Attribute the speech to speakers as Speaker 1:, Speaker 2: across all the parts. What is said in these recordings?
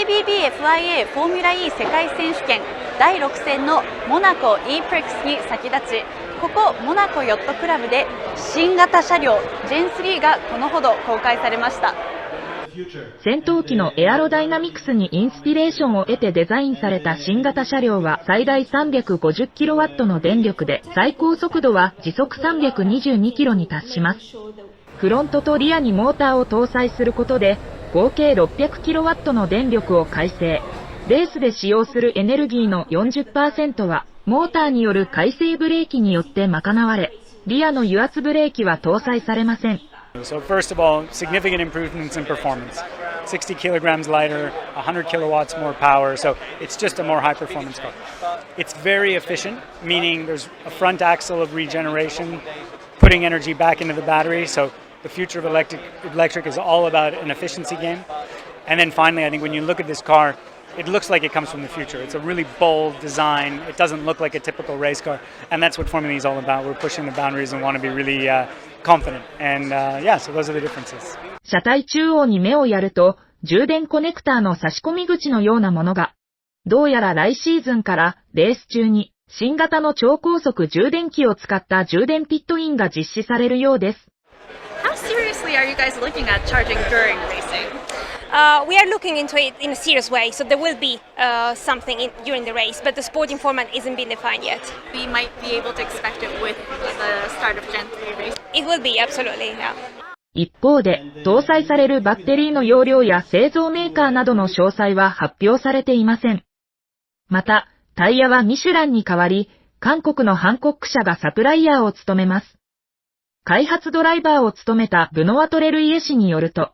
Speaker 1: ABB FIA フォーミュラE世界選手権第6戦のモナコ E プレックスに先立ち、ここモナコヨットクラブで新型車両 GEN3 がこのほど公開されました。
Speaker 2: 戦闘機のエアロダイナミクスにインスピレーションを得てデザインされた新型車両は最大 350kW の電力で、最高速度は時速 322km に達します。フロントとリアにモーターを搭載することで合計 600kW の電力を改正。レースで使用するエネルギーの 40% はモーターによる回生ブレーキによって賄われ、リアの油圧ブレーキは搭載されません。
Speaker 3: So first of all, significant improvements in performance. 60 kilograms lighter, 100 kilowatts more power, so it's just a more high performance car. It's very efficient, meaning there's a front axle of regeneration, putting energy back into the battery, so the future of electric is all about an efficiency game. And then finally, I think when you look at this car, it looks like it comes from the future. It's a really bold design. It doesn't look like a typical race car, and that's what Formula E is all about. We're pushing the boundaries and want to be really confident. And yeah, so those are the differences.
Speaker 2: 車体中央に目をやると、充電コネクターの差し込み口のようなものが、どうやら来シーズンからレース中に新型の超高速充電器を使った充電ピットインが実施されるようです。
Speaker 1: How seriously are you guys looking at charging during racing?
Speaker 4: We are looking into it in a serious way, so there will be something during the race, but the sporting format isn't been defined yet.
Speaker 1: We might be able to expect it with the start of GEN3 race.
Speaker 4: It will be, absolutely, yeah.
Speaker 2: 一方で、搭載されるバッテリーの容量や製造メーカーなどの詳細は発表されていません。また、タイヤはミシュランに代わり、韓国のハンコック社がサプライヤーを務めます。開発ドライバーを務めたブノワトレルイエ氏によると、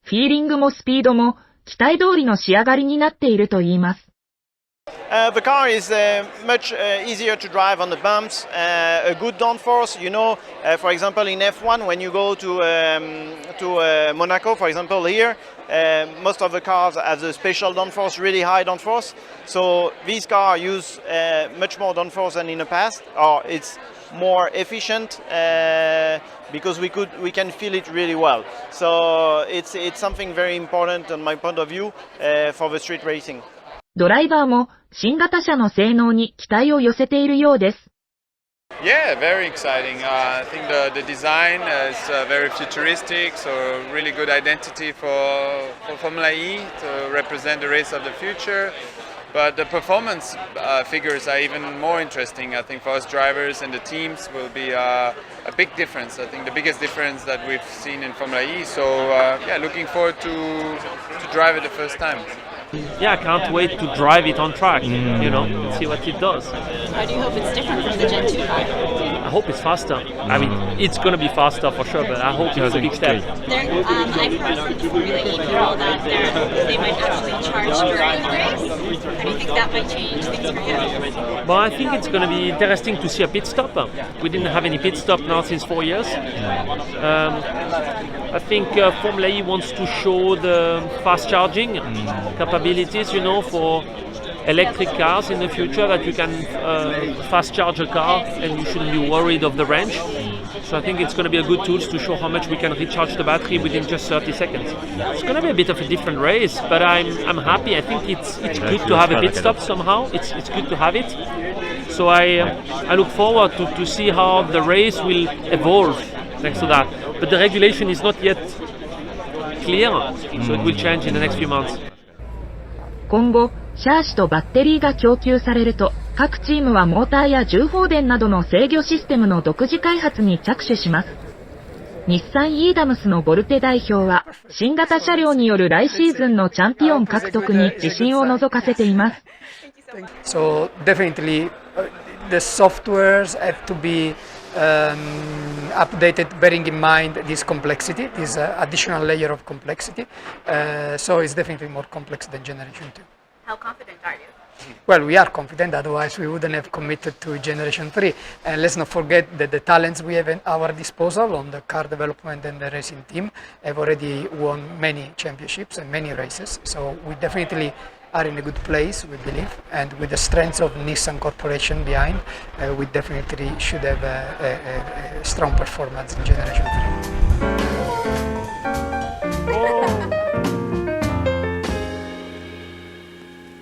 Speaker 2: フィーリングもスピードも期待通りの仕上がりになっているといいます。
Speaker 5: The car is much easier to drive on the bumps, a good downforce. You know, for example, in F1, when you go to Monaco, for example, here, most of the cars have the special downforce, really high downforce. So these cars use much more downforce than in the past, or it's more efficient because we can feel it really well. So it's something very important, on my point of view, for the street racing.
Speaker 2: ドライバーも新型車の性能に期待を寄せているようです。
Speaker 6: Yeah, very exciting. I think the design is very futuristic, so really good identity for Formula E to represent the race of the future. But the performance figures are even more interesting. I think for us drivers and the teams will be a big difference. I think the biggest difference that we've seen in Formula E. So yeah, looking forward to drive it the first time.
Speaker 7: Yeah, I can't wait to drive it on track, you know, and see what it does.
Speaker 1: How do you hope it's different from the Gen2 car?
Speaker 7: I hope it's faster. I mean, it's going to be faster for sure, but I hope it's a big step.
Speaker 1: I've heard from the Formula E people that they might actually charge during the race. How do you think that might change things for you?
Speaker 7: Well, I think it's going to be interesting to see a pit stop. We didn't have any pit stop now since 4 years. I think Formula E wants to show the fast charging capabilities, you know, for electric cars in the future, that you can fast charge a car and you shouldn't be worried of the range. So I think it's going to be a good tool to show how much we can recharge the battery within just 30 seconds. It's going to be a bit of a different race, but I'm happy. I think it's good to have a pit stop somehow. It's good to have it. So I look forward to see how the race will evolve next to that. But the regulation is not yet clear, so it will change in the next few months.
Speaker 2: 今後、シャーシとバッテリーが供給されると、各チームはモーターや重放電などの制御システムの独自開発に着手します。日産イーダムスのボルテ代表は、新型車両による来シーズンのチャンピオン獲得に自信を覗かせています。
Speaker 8: So definitely the softwares have to be updated, bearing in mind this complexity, this additional layer of complexity. So it's definitely more complex than Generation 2.
Speaker 1: How confident are you?
Speaker 8: Well, we are confident, otherwise we wouldn't have committed to Generation 3. And let's not forget that the talents we have at our disposal on the car development and the racing team have already won many championships and many races. So we definitely are in a good place, we believe, and with the strength of Nissan Corporation behind, we definitely should have a strong performance in Generation 3.